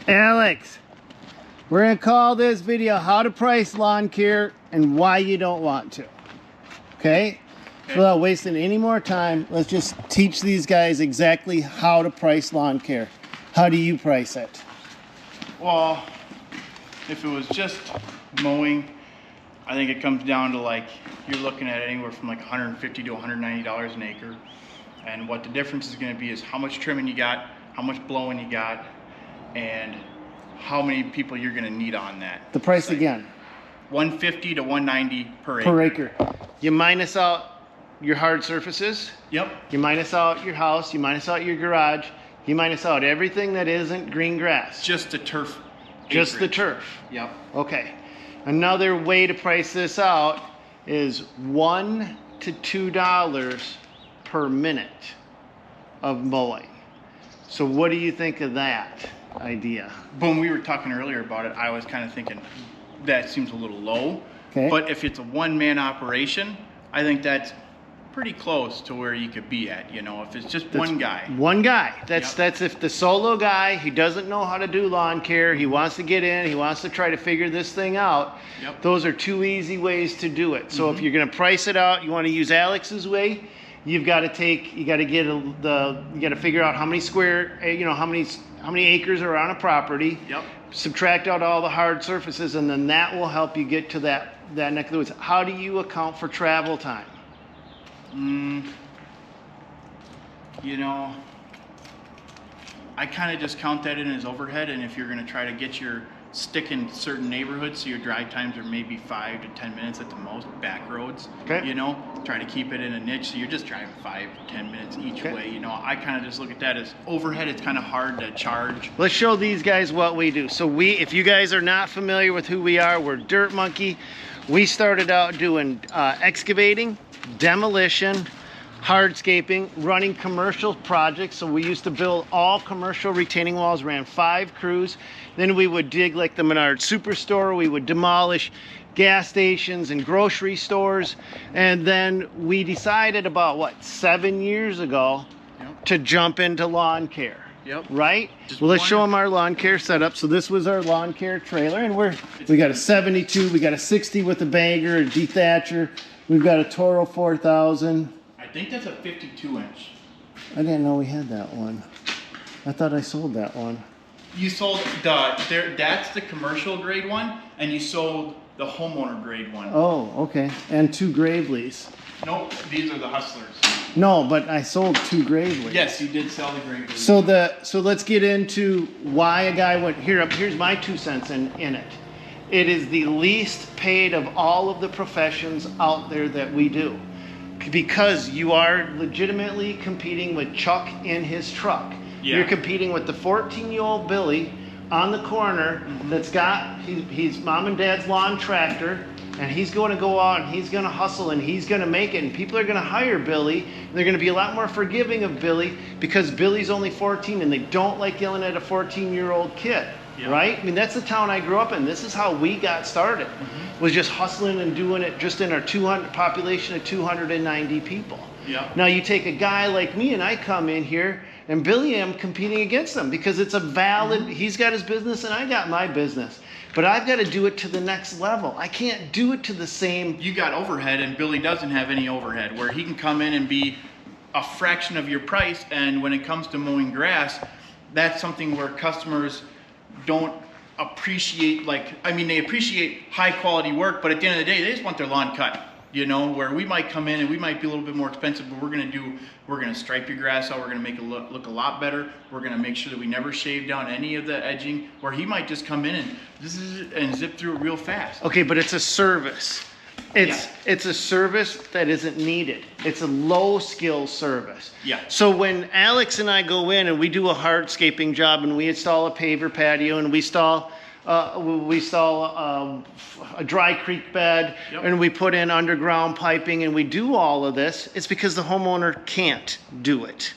Alex, we're gonna call this video how to price lawn care and why you don't want to. Okay? So without wasting any more time, let's just teach these guys exactly how to price lawn care. How do you price it? Well, if it was just mowing, I think it comes down to like, you're looking at anywhere from like $150 to $190 an acre. And what the difference is gonna be is how much trimming you got, how much blowing you got, and how many people you're gonna need on that. The price again. 150 to 190 per acre. Per acre. You minus out your hard surfaces. Yep. You minus out your house. You minus out your garage. You minus out everything that isn't green grass. Just the turf. Just the acreage. turf. Yep. Okay. Another way to price this out is $1 to $2 per minute of mowing. So what do you think of that idea? When we were talking earlier about it, I was kind of thinking that seems a little low. Okay. But if it's a one-man operation, I think that's pretty close to where you could be at, you know, if it's just one guy. One guy. That's if the solo guy, he doesn't know how to do lawn care, he wants to get in, he wants to try to figure this thing out. Yep. Those are two easy ways to do it. So if you're going to price it out, you want to use Alex's way, you've got to figure out how many square, you know, how many acres are on a property. Yep. Subtract out all the hard surfaces, and then that will help you get to that neck of the woods. How do you account for travel time? You know, I kind of just count that in as overhead, and if you're going to try to get your stick in certain neighborhoods, so your drive times are maybe 5 to 10 minutes at the most, back roads, okay. You know, try to keep it in a niche, so you're just driving 5 to 10 minutes each way. You know, I kind of just look at that as overhead. It's kind of hard to charge. Let's show these guys what we do. So if you guys are not familiar with who we are, we're Dirt Monkey. We started out doing excavating, demolition, hardscaping, running commercial projects. So we used to build all commercial retaining walls, ran 5 crews. Then we would dig like the Menards Superstore. We would demolish gas stations and grocery stores. And then we decided about, 7 years ago to jump into lawn care. Yep. Right? Well, let's show them our lawn care setup. So this was our lawn care trailer, and we got a 72, we got a 60 with a bagger, a dethatcher. We've got a Toro 4000. I think that's a 52-inch. I didn't know we had that one. I thought I sold that one. You sold that's the commercial grade one, and you sold the homeowner grade one. Oh, okay. And 2 Gravely's. Nope, these are the Hustlers. No, but I sold 2 Gravely's. Yes, you did sell the Gravely's. So let's get into why a guy went here's my 2 cents in it. It is the least paid of all of the professions out there that we do. Because you are legitimately competing with Chuck in his truck. Yeah. You're competing with the 14-year-old Billy on the corner that's got he's mom and dad's lawn tractor, and he's going to go out and he's going to hustle and he's going to make it, and people are going to hire Billy, and they're going to be a lot more forgiving of Billy because Billy's only 14 and they don't like yelling at a 14-year-old kid. Yeah. Right? I mean, that's the town I grew up in. This is how we got started. Was just hustling and doing it just in our population of 290 people. Yeah. Now you take a guy like me and I come in here and Billy, I'm competing against him because it's a valid, he's got his business and I got my business. But I've got to do it to the next level. I can't do it to the same. You got overhead and Billy doesn't have any overhead, where he can come in and be a fraction of your price. And when it comes to mowing grass, that's something where customers don't appreciate, they appreciate high quality work, but at the end of the day, they just want their lawn cut, you know, where we might come in and we might be a little bit more expensive, but we're going to stripe your grass out. We're going to make it look a lot better. We're going to make sure that we never shave down any of the edging, where he might just come in and zip through it real fast. Okay, but it's a service. It's a service that isn't needed. It's a low skill service. Yeah. So when Alex and I go in and we do a hardscaping job and we install a paver patio and we install a dry creek bed, and we put in underground piping and we do all of this, it's because the homeowner can't do it.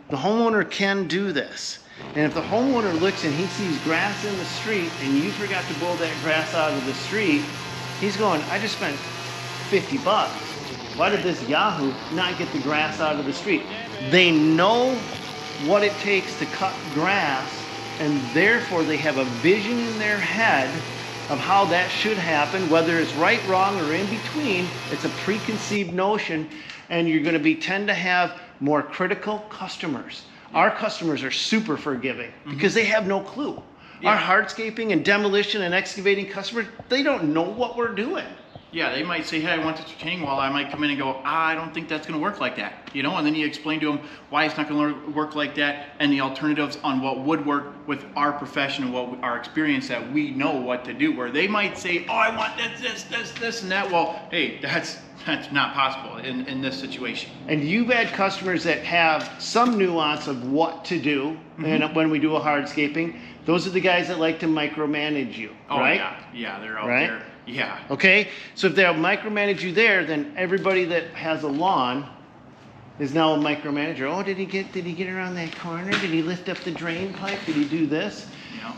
The homeowner can do this. And if the homeowner looks and he sees grass in the street and you forgot to blow that grass out of the street, he's going, I just spent $50. Why did this Yahoo not get the grass out of the street? They know what it takes to cut grass, and Therefore, they have a vision in their head of how that should happen, whether it's right, wrong, or in between. It's a preconceived notion, and you're going to tend to have more critical customers. Our customers are super forgiving because they have no clue. Our hardscaping and demolition and excavating customers, they don't know what we're doing. Yeah, they might say, hey, I want this retaining wall. I might come in and go, I don't think that's going to work like that. You know, and then you explain to them why it's not going to work like that and the alternatives on what would work with our profession and what our experience that we know what to do. Where they might say, oh, I want this, and that. Well, hey, that's not possible in this situation. And you've had customers that have some nuance of what to do, and when we do a hardscaping, those are the guys that like to micromanage you, right? Yeah, they're out there. Yeah. Okay, so if they'll micromanage you there, then everybody that has a lawn is now a micromanager. Oh, did he get around that corner? Did he lift up the drain pipe? Did he do this? Yeah.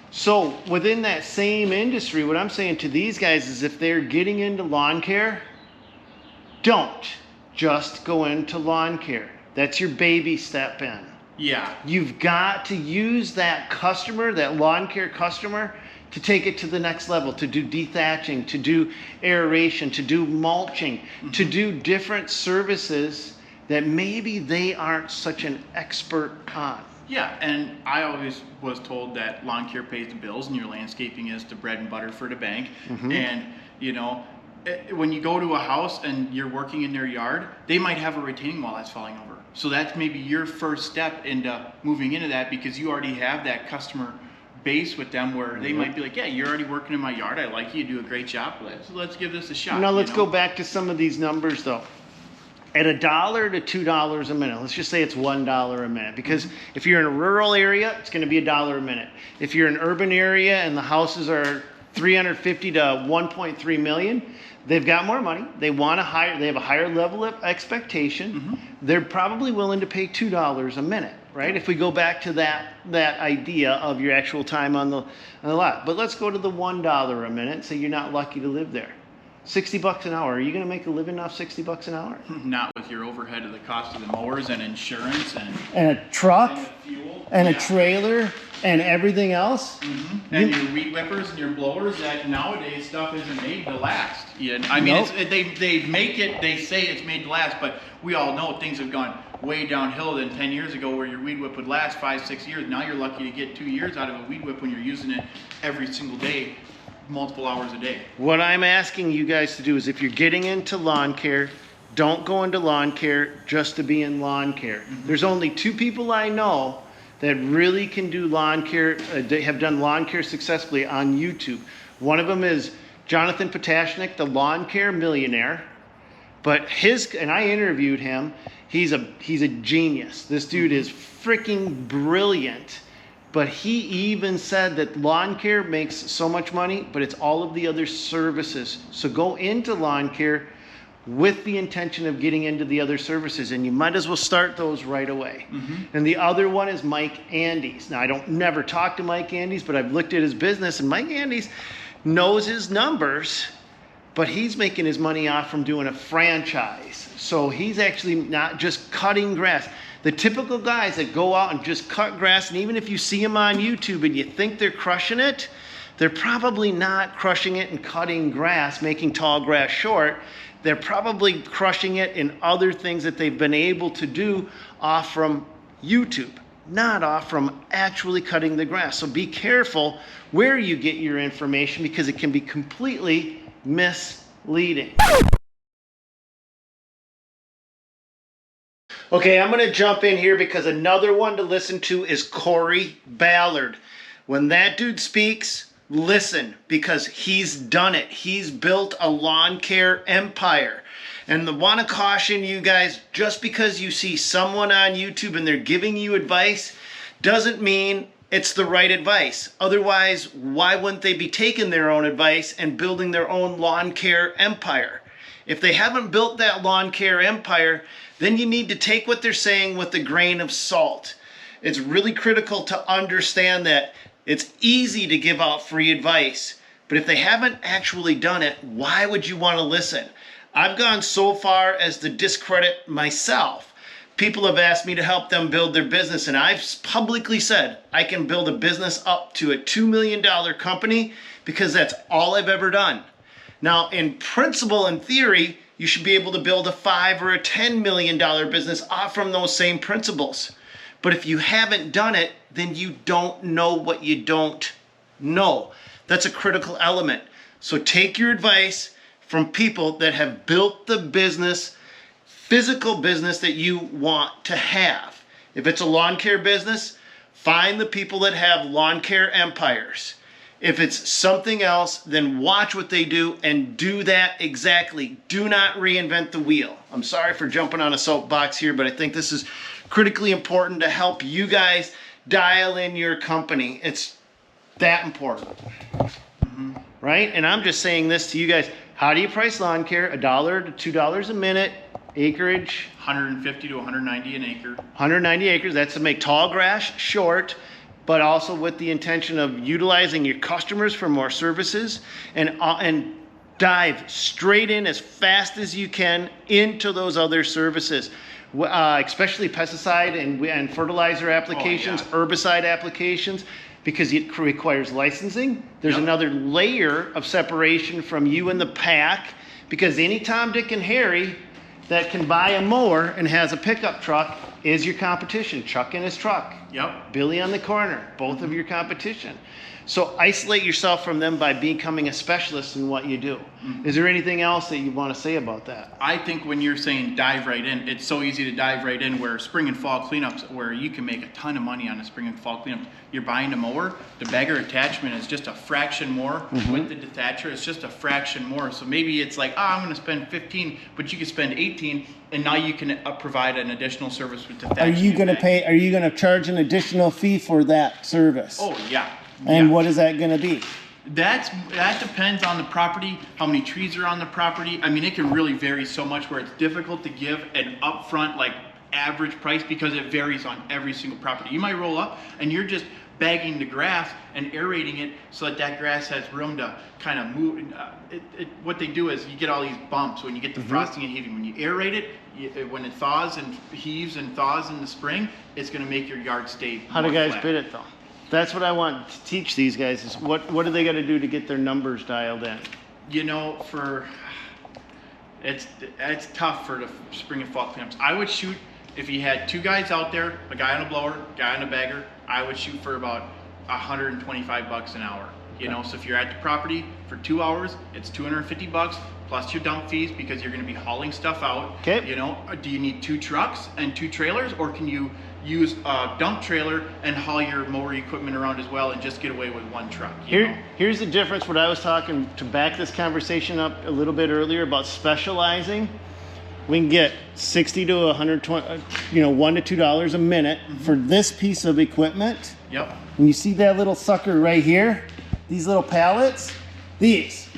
So within that same industry, what I'm saying to these guys is if they're getting into lawn care, don't just go into lawn care. That's your baby step in. Yeah. You've got to use that customer, that lawn care customer, to take it to the next level, to do dethatching, to do aeration, to do mulching, to do different services that maybe they aren't such an expert on. Yeah, and I always was told that lawn care pays the bills and your landscaping is the bread and butter for the bank. And, you know, when you go to a house and you're working in their yard, they might have a retaining wall that's falling over. So that's maybe your first step into moving into that because you already have that customer base with them where they might be like, yeah, you're already working in my yard. I like you do a great job. Let's give this a shot. Now let's go back to some of these numbers though. At $1 to $2 a minute, let's just say it's $1 a minute because if you're in a rural area, it's going to be $1 a minute. If you're in an urban area and the houses are 350 to 1.3 million, they've got more money. They have a higher level of expectation. They're probably willing to pay $2 a minute, right? If we go back to that idea of your actual time on the lot. But let's go to the $1 a minute. Say you're not lucky to live there. $60 an hour. Are you going to make a living off $60 an hour? Not with your overhead of the cost of the mowers and insurance and a truck and fuel and a trailer and everything else. And your weed whippers and your blowers. That nowadays stuff isn't made to last. Yeah, I mean, they make it. They say it's made to last, but we all know things have gone way downhill than 10 years ago, where your weed whip would last 5-6 years. Now you're lucky to get 2 years out of a weed whip when you're using it every single day, multiple hours a day. What I'm asking you guys to do is if you're getting into lawn care, don't go into lawn care just to be in lawn care. There's only 2 people I know that really can do lawn care, they have done lawn care successfully on YouTube. One of them is Jonathan Potashnik, the lawn care millionaire. But and I interviewed him, he's a genius. This dude is freaking brilliant. But he even said that lawn care makes so much money, but it's all of the other services. So go into lawn care with the intention of getting into the other services, and you might as well start those right away. And the other one is Mike Andes. Now, I don't never talk to Mike Andes, but I've looked at his business, and Mike Andes knows his numbers, but he's making his money off from doing a franchise. So he's actually not just cutting grass. The typical guys that go out and just cut grass, and even if you see them on YouTube and you think they're crushing it, they're probably not crushing it in cutting grass, making tall grass short. They're probably crushing it in other things that they've been able to do off from YouTube, not off from actually cutting the grass. So be careful where you get your information because it can be completely misleading. Okay, I'm going to jump in here because another one to listen to is Corey Ballard. When that dude speaks, listen, because he's done it. He's built a lawn care empire. And I want to caution you guys, just because you see someone on YouTube and they're giving you advice, doesn't mean it's the right advice. Otherwise, why wouldn't they be taking their own advice and building their own lawn care empire? If they haven't built that lawn care empire, then you need to take what they're saying with a grain of salt. It's really critical to understand that it's easy to give out free advice, but if they haven't actually done it, why would you want to listen? I've gone so far as to discredit myself. people have asked me to help them build their business, and I've publicly said I can build a business up to a $2 million company because that's all I've ever done. Now, in principle and theory, you should be able to build a $5 or a $10 million business off from those same principles. But if you haven't done it, then you don't know what you don't know. That's a critical element. So take your advice from people that have built the business, physical business that you want to have. If it's a lawn care business, find the people that have lawn care empires. If it's something else, then watch what they do and do that exactly. Do not reinvent the wheel. I'm sorry for jumping on a soapbox here, but I think this is critically important to help you guys dial in your company. It's that important. Right? And I'm just saying this to you guys. How do you price lawn care? $1 to $2 a minute, acreage. 150 to 190 an acre. 190 acres. That's to make tall grass short, but also with the intention of utilizing your customers for more services and dive straight in as fast as you can into those other services, especially pesticide and fertilizer applications, herbicide applications, because it requires licensing. There's another layer of separation from you and the pack, because any Tom, Dick, and Harry that can buy a mower and has a pickup truck is your competition. Chuck in his truck. Yep. Billy on the corner, both of your competition. So isolate yourself from them by becoming a specialist in what you do. Is there anything else that you want to say about that? I think when you're saying dive right in, it's so easy to dive right in, where spring and fall cleanups, where you can make a ton of money on a spring and fall cleanup. You're buying a mower, the bagger attachment is just a fraction more. With the detacher, it's just a fraction more. So maybe it's like, I'm going to spend 15, but you can spend 18, and now you can provide an additional service with detachment. Are you going to pay? Are you going to charge an additional fee for that service? Oh yeah. And what is that going to be? That depends on the property, how many trees are on the property. I mean, it can really vary so much where it's difficult to give an upfront like average price, because it varies on every single property. You might roll up and you're just bagging the grass and aerating it so that that grass has room to kind of move. What they do is you get all these bumps when you get the frosting and heaving. When you aerate it, when it thaws and heaves and thaws in the spring, it's going to make your yard stay How do guys bid it though? That's what I want to teach these guys, is what do they got to do to get their numbers dialed in? You know, it's tough for the spring and fall cleanups. I would shoot, if you had two guys out there, a guy on a blower, a guy on a bagger, I would shoot for about $125 an hour. You know, so if you're at the property for 2 hours, it's $250 plus your dump fees, because you're going to be hauling stuff out. Okay. You know, do you need 2 trucks and 2 trailers, or can you use a dump trailer and haul your mower equipment around as well and just get away with 1 truck? Here's the difference. What I was talking to back this conversation up a little bit earlier about specializing. We can get 60 to 120, $1 to $2 a minute for this piece of equipment. Yep. And you see that little sucker right here? These little pallets? These.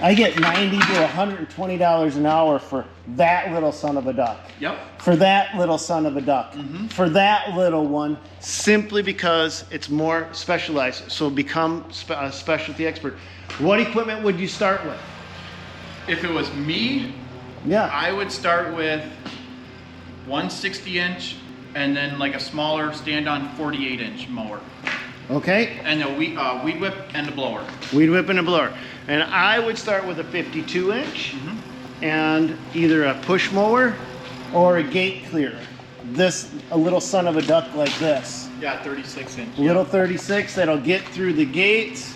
I get $90 to $120 an hour for that little son of a duck. Yep. For that little son of a duck. For that little one, simply because it's more specialized. So become a specialty expert. What equipment would you start with? If it was me, I would start with 160-inch and then like a smaller stand-on 48-inch mower. Okay. And a weed whip and a blower. Weed whip and a blower. And I would start with a 52-inch and either a push mower or a gate clearer. A little son of a duck like this. Yeah, 36-inch. Little 36 that'll get through the gates,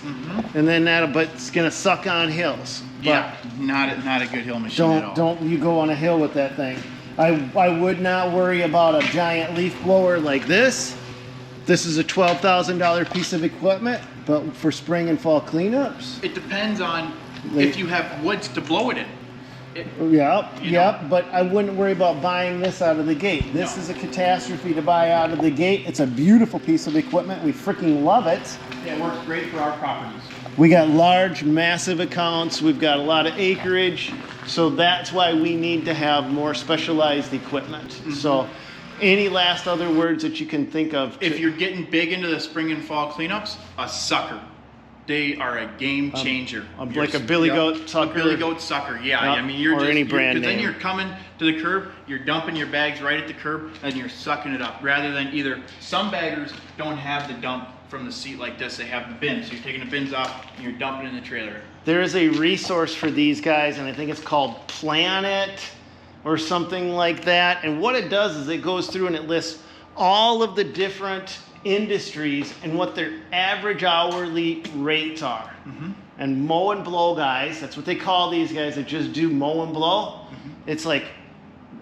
and then but it's gonna suck on hills. But not a good hill machine at all. Don't you go on a hill with that thing. I would not worry about a giant leaf blower like this. This is a $12,000 piece of equipment, but for spring and fall cleanups. It depends on if you have woods to blow it in. But I wouldn't worry about buying this out of the gate. This is a catastrophe to buy out of the gate. It's a beautiful piece of equipment. We freaking love it. It works great for our properties. We got large, massive accounts. We've got a lot of acreage. So that's why we need to have more specialized equipment. So any last other words that you can think of? If you're getting big into the spring and fall cleanups, a sucker. They are a game changer. Like a Billy Goat sucker. A Billy Goat sucker, yeah. Yep. I mean, you're or just, any brand because then name. you're coming to the curb, you're dumping your bags right at the curb, and you're sucking it up. Rather than either, some baggers don't have the dump from the seat like this, they have the bins. So you're taking the bins off and you're dumping in the trailer. There is a resource for these guys, and I think it's called Planet or something like that. And what it does is it goes through and it lists all of the different industries and what their average hourly rates are. And mow and blow guys, that's what they call these guys that just do mow and blow. It's like,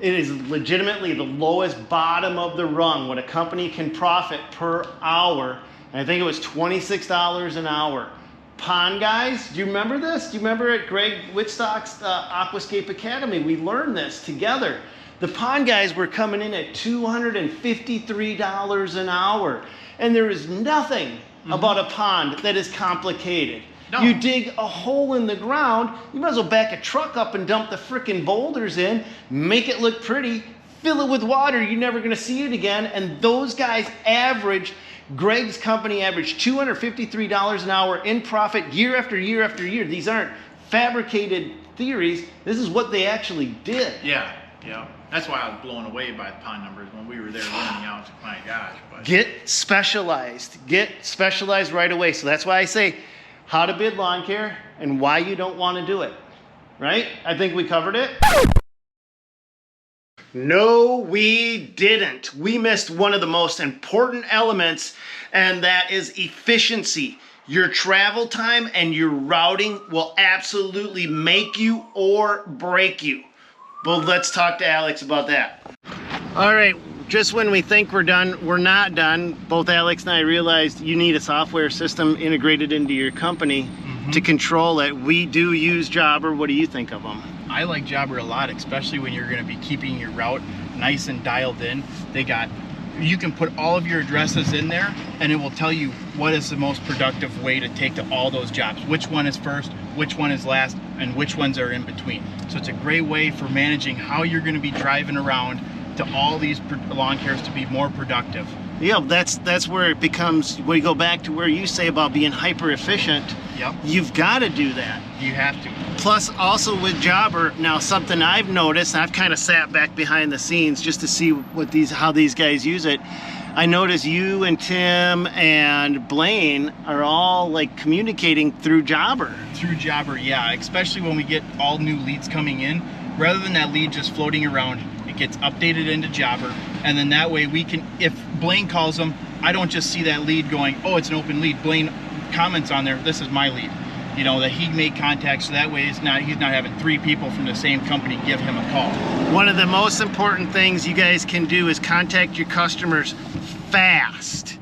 it is legitimately the lowest bottom of the rung, what a company can profit per hour. And I think it was $26 an hour. Pond guys, do you remember this? Do you remember at Greg Whitstock's Aquascape Academy? We learned this together. The pond guys were coming in at $253 an hour. And there is nothing about a pond that is complicated. No. You dig a hole in the ground, you might as well back a truck up and dump the frickin' boulders in, make it look pretty, fill it with water, you're never gonna see it again. And those guys average, Greg's company averaged $253 an hour in profit year after year after year. These aren't fabricated theories. This is what they actually did. Yeah. That's why I was blown away by the pond numbers when we were there learning out. My gosh. But. Get specialized right away. So that's why I say how to bid lawn care and why you don't want to do it. Right? I think we covered it. No, we didn't. We missed one of the most important elements, and that is efficiency. Your travel time and your routing will absolutely make you or break you. Well, let's talk to Alex about that. All right, just when we think we're done, we're not done. Both Alex and I realized you need a software system integrated into your company to control it. We do use Jobber. What do you think of them? I like Jobber a lot, especially when you're going to be keeping your route nice and dialed in. You can put all of your addresses in there and it will tell you what is the most productive way to take to all those jobs. Which one is first, which one is last, and which ones are in between. So it's a great way for managing how you're going to be driving around to all these lawn cares to be more productive. Yeah, that's where it becomes, we go back to where you say about being hyper efficient. Yep. You've got to do that. You have to. Plus also with Jobber, now something I've noticed, I've kind of sat back behind the scenes just to see how these guys use it. I notice you and Tim and Blaine are all like communicating through Jobber. Through Jobber, Yeah, especially when we get all new leads coming in. Rather than that lead just floating around, it gets updated into Jobber, and then that way we can, if Blaine calls them, I don't just see that lead going, oh, it's an open lead. Blaine comments on there, this is my lead. You know, that he made contact, so that way he's not having 3 people from the same company give him a call. One of the most important things you guys can do is contact your customers fast.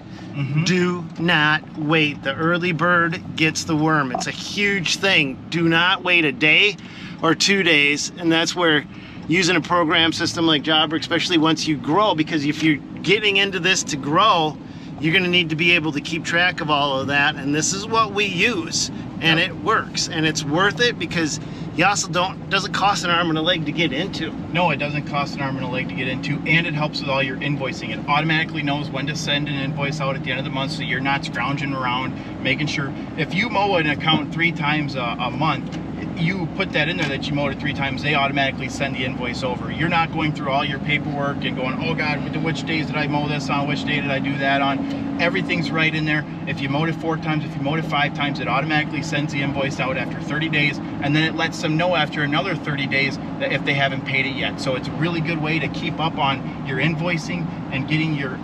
Do not wait. The early bird gets the worm. It's a huge thing. Do not wait a day or 2 days, and that's where using a program system like Jobber, especially once you grow, because if you're getting into this to grow, you're going to need to be able to keep track of all of that, and this is what we use, and it works, and it's worth it because you also doesn't cost an arm and a leg to get into. No, it doesn't cost an arm and a leg to get into, and it helps with all your invoicing. It automatically knows when to send an invoice out at the end of the month, so you're not scrounging around making sure. If you mow an account 3 times a month, you put that in there that you mowed it 3 times, they automatically send the invoice over. You're not going through all your paperwork and going, oh God, which days did I mow this on? Which day did I do that on? Everything's right in there. If you mowed it 4 times, if you mowed it 5 times, it automatically sends the invoice out after 30 days, and then it lets them know after another 30 days that if they haven't paid it yet. So it's a really good way to keep up on your invoicing and getting your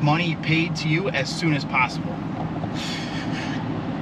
money paid to you as soon as possible.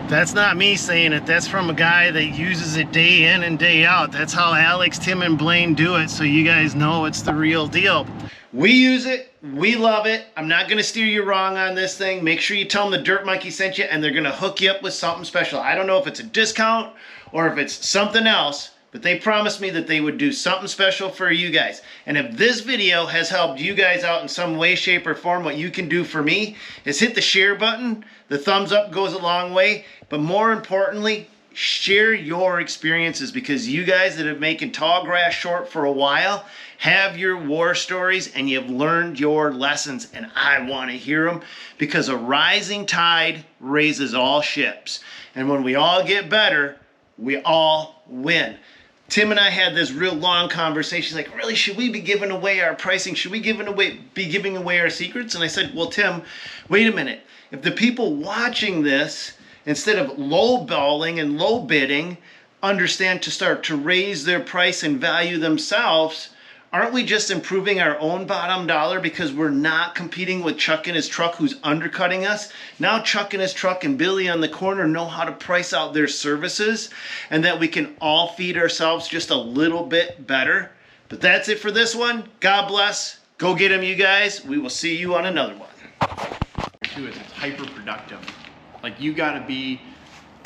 That's not me saying it. That's from a guy that uses it day in and day out. That's how Alex, Tim, and Blaine do it, so you guys know it's the real deal. We use it. We love it. I'm not going to steer you wrong on this thing. Make sure you tell them the Dirt Monkey sent you, and they're going to hook you up with something special. I don't know if it's a discount or if it's something else, but they promised me that they would do something special for you guys. And if this video has helped you guys out in some way, shape, or form, what you can do for me is hit the share button. The thumbs up goes a long way. But more importantly, share your experiences, because you guys that have been making tall grass short for a while have your war stories and you've learned your lessons, and I want to hear them, because a rising tide raises all ships, and when we all get better, we all win. Tim and I had this real long conversation, like, really, should we be giving away our pricing? Should we be giving away our secrets? And I said, well, Tim, wait a minute. If the people watching this, instead of lowballing and low bidding, understand to start to raise their price and value themselves, aren't we just improving our own bottom dollar, because we're not competing with Chuck and his truck who's undercutting us? Now Chuck and his truck and Billy on the corner know how to price out their services, and that we can all feed ourselves just a little bit better. But that's it for this one. God bless. Go get them, you guys. We will see you on another one. Two is it's hyper productive. Like, you got to be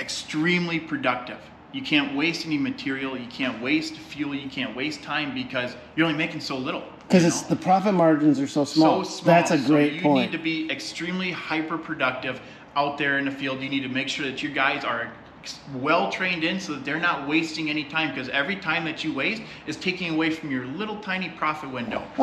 extremely productive. You can't waste any material, you can't waste fuel, you can't waste time, because you're only making so little. Because it's the profit margins are so small. So small. That's a great you point. You need to be extremely hyper productive out there in the field. You need to make sure that your guys are well trained in, so that they're not wasting any time, because every time that you waste is taking away from your little tiny profit window.